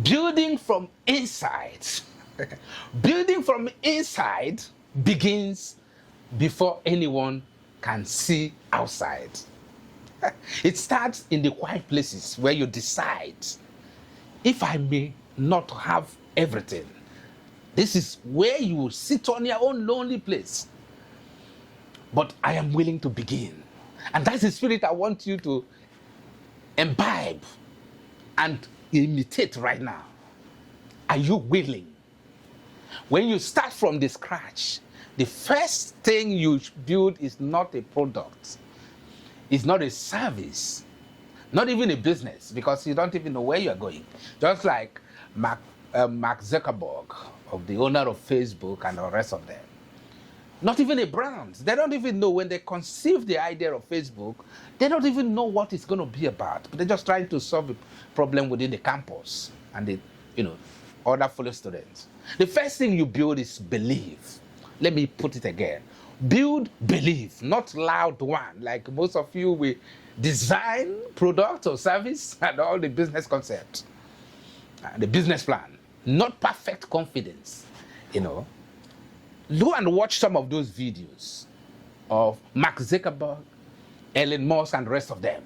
Building from inside. Building from inside begins before anyone can see outside. It starts in the quiet places where you decide, if I may not have everything, this is where you will sit on your own lonely place. But I am willing to begin. And that's the spirit I want you to imbibe and imitate right now. Are you willing? When you start from the scratch, the first thing you build is not a product. It's not a service. Not even a business, because you don't even know where you're going. Just like Mark Zuckerberg, of the owner of Facebook and the rest of them. Not even a brand. They don't even know, when they conceive the idea of Facebook, they don't even know what it's going to be about. But they're just trying to solve a problem within the campus and the, other fellow students. The first thing you build is belief. Let me put it again. Build belief, not loud one. Like most of you, we design product or service and all the business concepts, the business plan, not perfect confidence. Go and watch some of those videos of Mark Zuckerberg, Elon Musk, and the rest of them.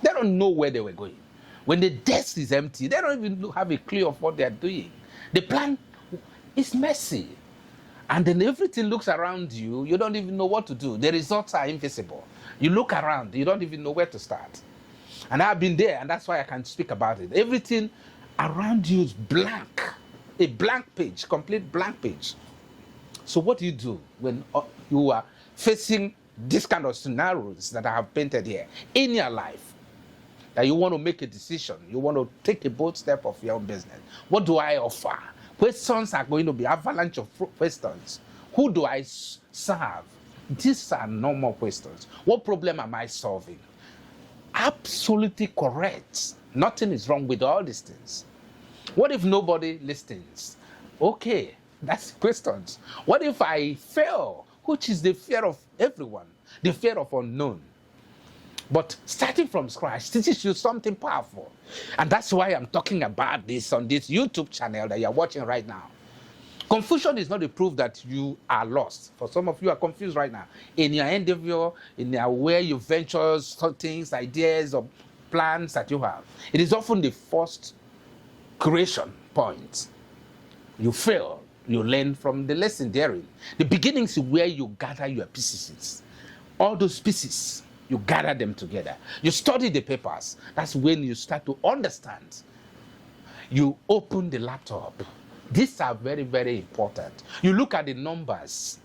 They don't know where they were going. When the desk is empty, they don't even have a clue of what they're doing. The plan is messy. And then everything looks around you, you don't even know what to do. The results are invisible. You look around, you don't even know where to start. And I've been there, and that's why I can speak about it. Everything around you is blank. A blank page, complete blank page. So what do you do when you are facing this kind of scenarios that I have painted here in your life? That you want to make a decision, you want to take a bold step of your own business. What do I offer? Questions are going to be avalanche of questions. Who do I serve? These are normal questions. What problem am I solving? Absolutely correct. Nothing is wrong with all these things. What if nobody listens? Okay, that's questions. What if I fail? Which is the fear of everyone, the fear of unknown. But starting from scratch teaches you something powerful. And that's why I'm talking about this on this YouTube channel that you're watching right now. Confusion is not a proof that you are lost. For some of you are confused right now. In your endeavor, in your where you venture things, ideas, or plans that you have. It is often the first creation point. You fail, you learn from the lesson therein. The beginning is where you gather your pieces. All those pieces, you gather them together. You study the papers. That's when you start to understand. You open the laptop. These are very, very important. You look at the numbers.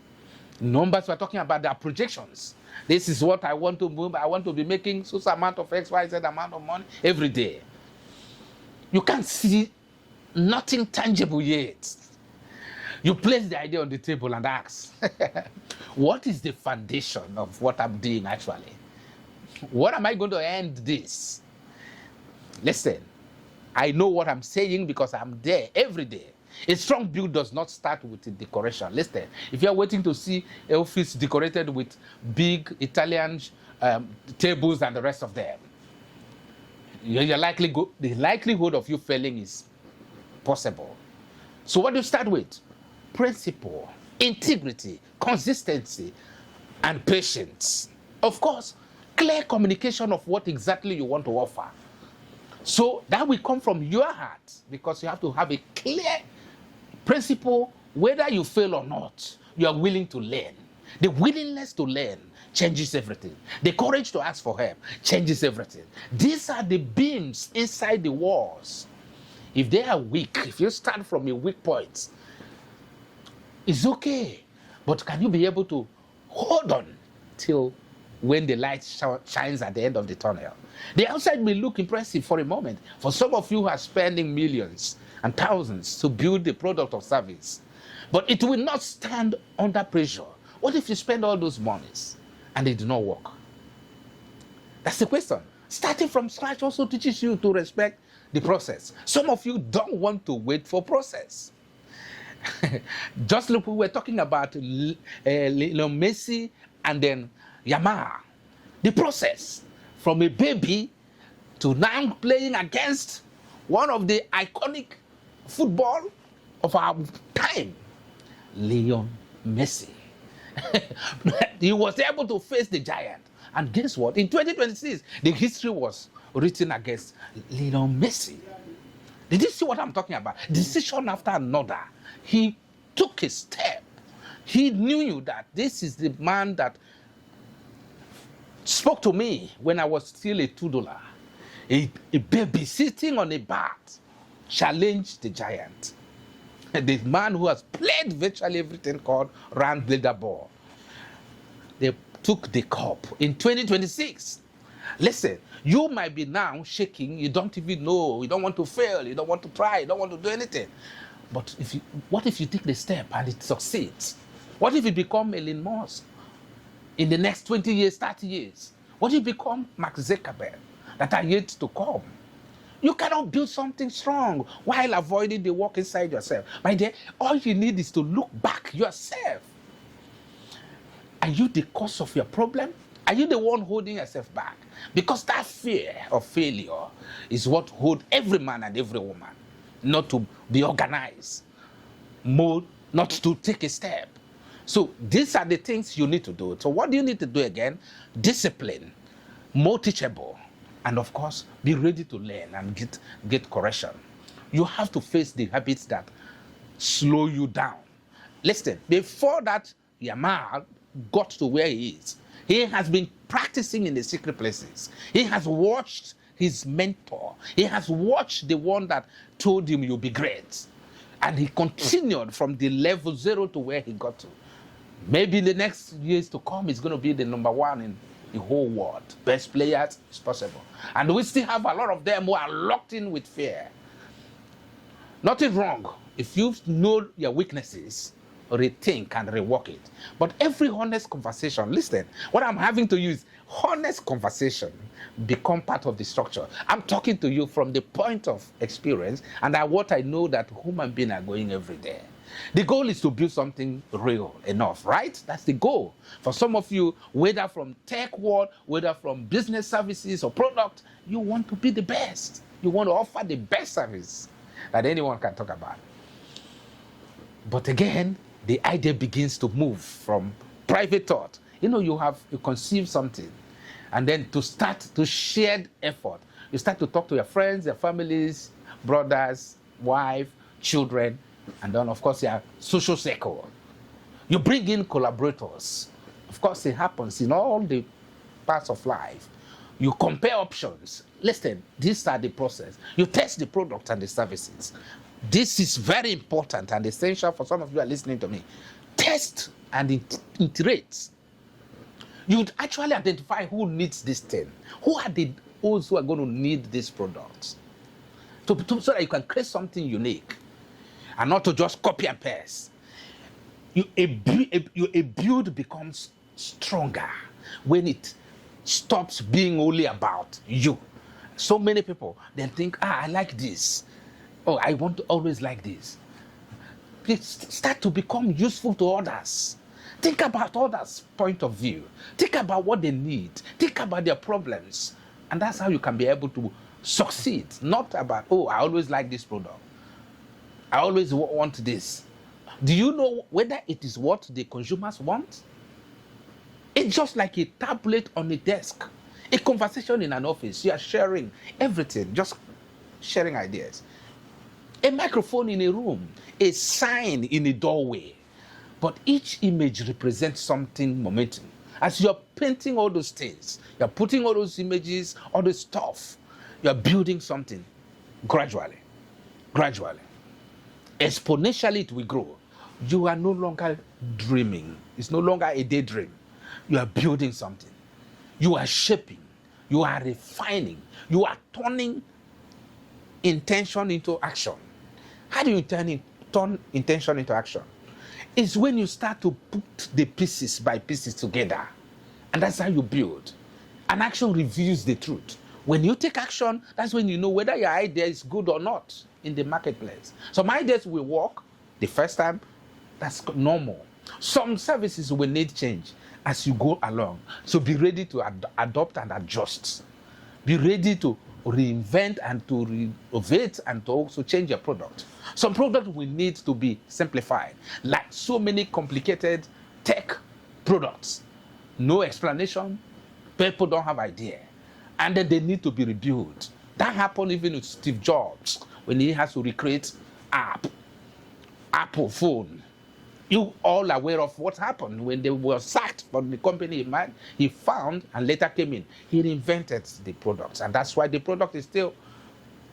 Numbers, we're talking about their projections. This is what I want to move. I want to be making so amount of X, Y, Z amount of money every day. You can't see nothing tangible yet. You place the idea on the table and ask, what is the foundation of what I'm doing actually? What am I going to end this? Listen, I know what I'm saying because I'm there every day. A strong build does not start with a decoration. Listen, if you're waiting to see an office decorated with big Italian tables and the rest of them, the likelihood of you failing is possible. So what do you start with? Principle, integrity, consistency, and patience. Of course, clear communication of what exactly you want to offer. So that will come from your heart, because you have to have a clear principle. Whether you fail or not, you are willing to learn. The willingness to learn changes everything. The courage to ask for help changes everything. These are the beams inside the walls. If they are weak, if you start from a weak point, it's okay. But can you be able to hold on till when the light shines at the end of the tunnel? The outside may look impressive for a moment. For some of you who are spending millions and thousands to build the product or service, but it will not stand under pressure. What if you spend all those monies and they do not work? That's the question. Starting from scratch also teaches you to respect the process. Some of you don't want to wait for process. Just look, we were talking about Messi and then Yamal. The process from a baby to now playing against one of the iconic football of our time, Leon Messi. He was able to face the giant. And guess what? In 2026, the history was written against Leon Messi. Did you see what I'm talking about? Decision after another. He took a step. He knew that this is the man that spoke to me when I was still a $2. A baby sitting on a bat challenged the giant. The man who has played virtually everything called round builder ball. They took the cup in 2026. Listen, you might be now shaking, you don't even know, you don't want to fail, you don't want to try, you don't want to do anything. But what if you take the step and it succeeds? What if you become Elon Musk in the next 20 years, 30 years? What if you become Mark Zuckerberg that are yet to come? You cannot build something strong while avoiding the work inside yourself. My dear, all you need is to look back yourself. Are you the cause of your problem? Are you the one holding yourself back? Because that fear of failure is what holds every man and every woman not to be organized, not to take a step. So these are the things you need to do. So what do you need to do again? Discipline, more teachable, and of course, be ready to learn and get correction. You have to face the habits that slow you down. Listen, before that Yamal got to where he is, he has been practicing in the secret places. He has watched his mentor. He has watched the one that told him you'll be great. And he continued from the level 0 to where he got to. Maybe in the next years to come, he's going to be the number 1 in the whole world. Best players is possible. And we still have a lot of them who are locked in with fear. Nothing wrong. If you know your weaknesses, rethink and rework it. But every honest conversation, listen, what I'm having to use, honest conversation become part of the structure. I'm talking to you from the point of experience and what I know that human beings are going every day. The goal is to build something real enough, right? That's the goal. For some of you, whether from tech world, whether from business services or product, you want to be the best. You want to offer the best service that anyone can talk about. But again, the idea begins to move from private thought. You conceive something, and then to start to shared effort. You start to talk to your friends, your families, brothers, wife, children, and then, of course, your social circle. You bring in collaborators. Of course, it happens in all the parts of life. You compare options. Listen, these are the process. You test the product and the services. This is very important and essential for some of you who are listening to me. Test and iterate. You'd actually identify who needs this thing. Who are those who are going to need these products? So that you can create something unique and not to just copy and paste. A build becomes stronger when it stops being only about you. So many people, they think, I like this. Oh, I want to always like this. Please start to become useful to others. Think about others' point of view. Think about what they need. Think about their problems. And that's how you can be able to succeed. Not about, I always like this product. I always want this. Do you know whether it is what the consumers want? It's just like a tablet on a desk. A conversation in an office. You are sharing everything. Just sharing ideas. A microphone in a room, a sign in a doorway. But each image represents something momentum. As you're painting all those things, you're putting all those images, all the stuff, you're building something gradually. Exponentially it will grow. You are no longer dreaming. It's no longer a daydream. You are building something. You are shaping. You are refining. You are turning intention into action. How do you turn intention into action? It's when you start to put the pieces by pieces together. And that's how you build. And action reveals the truth. When you take action, that's when you know whether your idea is good or not in the marketplace. Some ideas will work the first time. That's normal. Some services will need change as you go along. So be ready to adopt and adjust. Be ready to reinvent and to renovate and to also change your product. Some product will need to be simplified, like so many complicated tech products. No explanation, people don't have idea, and then they need to be rebuilt. That happened even with Steve Jobs when he has to recreate Apple phone. You all aware of what happened when they were sacked from the company he found and later came in. He reinvented the products, and that's why the product is still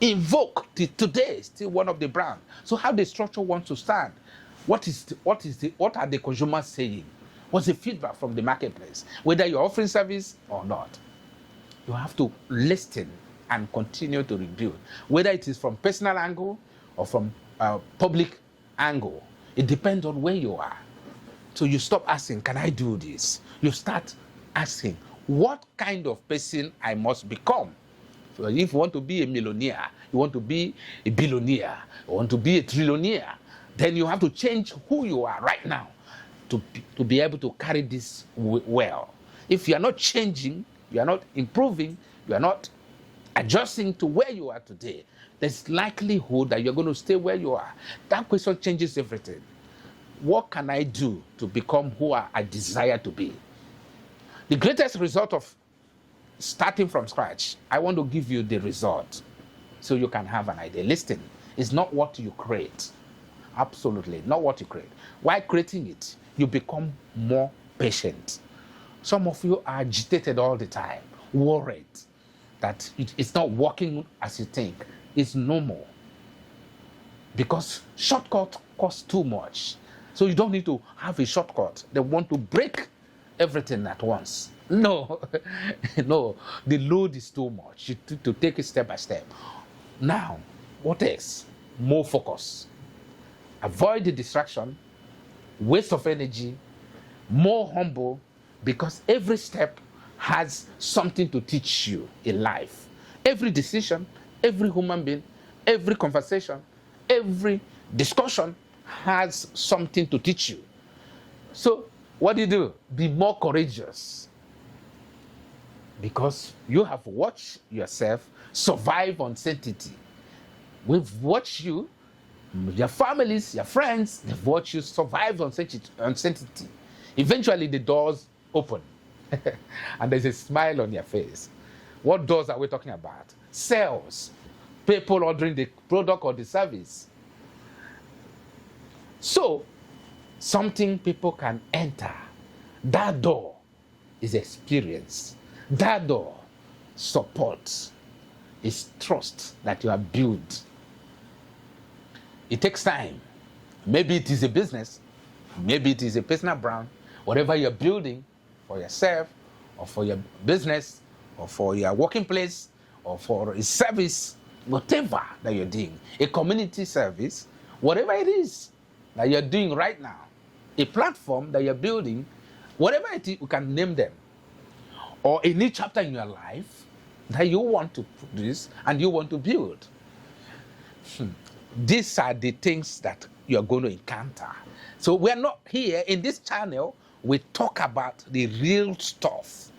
invoked today, still one of the brand. So how the structure wants to stand? What are the consumers saying? What's the feedback from the marketplace? Whether you're offering service or not, you have to listen and continue to rebuild. Whether it is from personal angle or from public angle, it depends on where you are. So you stop asking, can I do this? You start asking, what kind of person I must become? So if you want to be a millionaire, you want to be a billionaire, you want to be a trillionaire, then you have to change who you are right now to be able to carry this well. If you are not changing, you are not improving, you are not adjusting to where you are today, there's likelihood that you're going to stay where you are. That question changes everything. What can I do to become who I desire to be? The greatest result of starting from scratch, I want to give you the result so you can have an idea. Listen, it's not what you create. Absolutely not what you create. While creating it, you become more patient. Some of you are agitated all the time, worried that it's not working as you think. It's normal because shortcut costs too much. So you don't need to have a shortcut. They want to break everything at once. No, no, the load is too much. You need to take it step by step. Now, what else? More focus. Avoid the distraction, waste of energy, more humble, because every step has something to teach you in life. Every decision, every human being, every conversation, every discussion has something to teach you. So what do? Be more courageous. Because you have watched yourself survive uncertainty. We've watched you, your families, your friends, they've watched you survive uncertainty. Eventually the doors open and there's a smile on your face. What doors are we talking about? Sales, people ordering the product or the service. So, something people can enter. That door is experience. That door, support, is trust that you have built. It takes time. Maybe it is a business, maybe it is a personal brand, whatever you're building for yourself or for your business or for your working place or for a service, whatever that you're doing, a community service, whatever it is that you're doing right now, a platform that you're building, whatever it is, you can name them, or a new chapter in your life that you want to produce and you want to build. These are the things that you're going to encounter. So we're not here in this channel, we talk about the real stuff.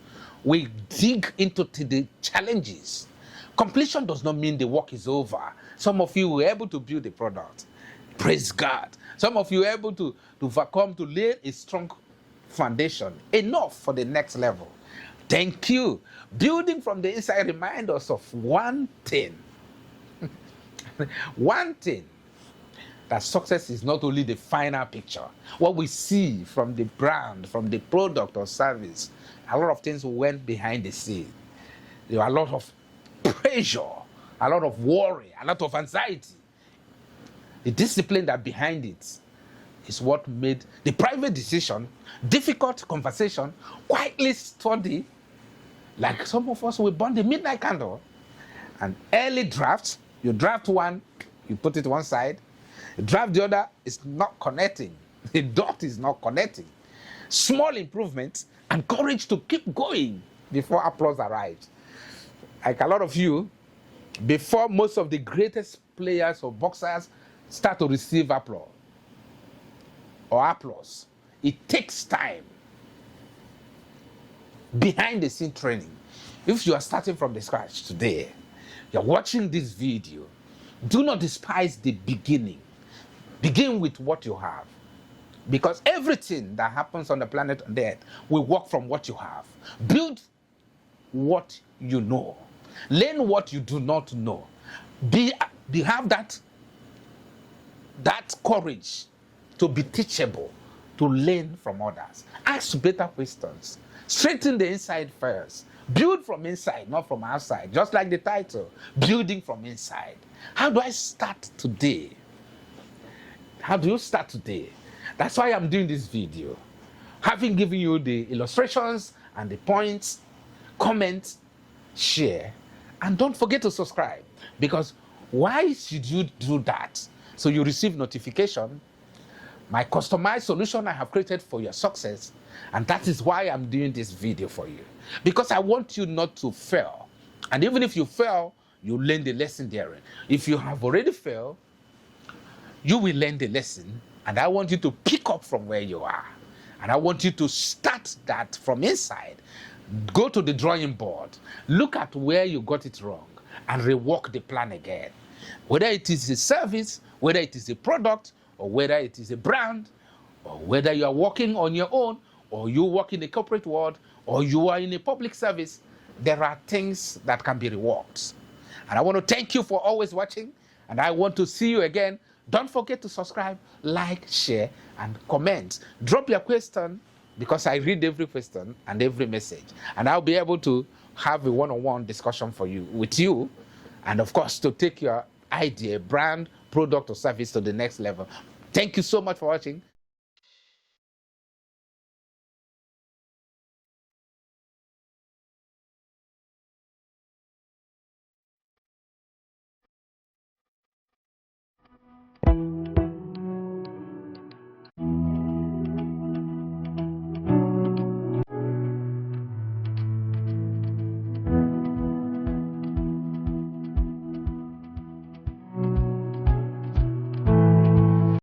We dig into the challenges. Completion does not mean the work is over. Some of you were able to build a product. Praise God. Some of you were able to overcome, to lay a strong foundation. Enough for the next level. Thank you. Building from the inside reminds us of one thing. One thing. That success is not only the final picture. What we see from the brand, from the product or service, a lot of things went behind the scene. There were a lot of pressure, a lot of worry, a lot of anxiety. The discipline that behind it is what made the private decision, difficult conversation, quietly study. Like some of us, we burn the midnight candle. And early drafts, you draft one, you put it one side. You draft the other, it's not connecting. The dot is not connecting. Small improvements and courage to keep going before applause arrives. Like a lot of you, before most of the greatest players or boxers start to receive applause, it takes time. Behind the scene training. If you are starting from the scratch today, you're watching this video, do not despise the beginning. Begin with what you have. Because everything that happens on the planet Earth will work from what you have. Build what you know. Learn what you do not know. Have that courage to be teachable, to learn from others. Ask better questions. Straighten the inside first. Build from inside, not from outside. Just like the title, building from inside. How do I start today? How do you start today? That's why I'm doing this video. Having given you the illustrations and the points, comment, share, and don't forget to subscribe. Because why should you do that? So you receive notification, my customized solution I have created for your success. And that is why I'm doing this video for you. Because I want you not to fail. And even if you fail, you learn the lesson therein. If you have already failed, you will learn the lesson. And I want you to pick up from where you are. And I want you to start that from inside. Go to the drawing board. Look at where you got it wrong and rework the plan again. Whether it is a service, whether it is a product, or whether it is a brand, or whether you are working on your own, or you work in the corporate world, or you are in a public service, there are things that can be reworked. And I want to thank you for always watching, and I want to see you again. Don't forget to subscribe, like, share, and comment. Drop your question, because I read every question and every message. And I'll be able to have a one-on-one discussion with you, and of course, to take your idea, brand, product, or service to the next level. Thank you so much for watching.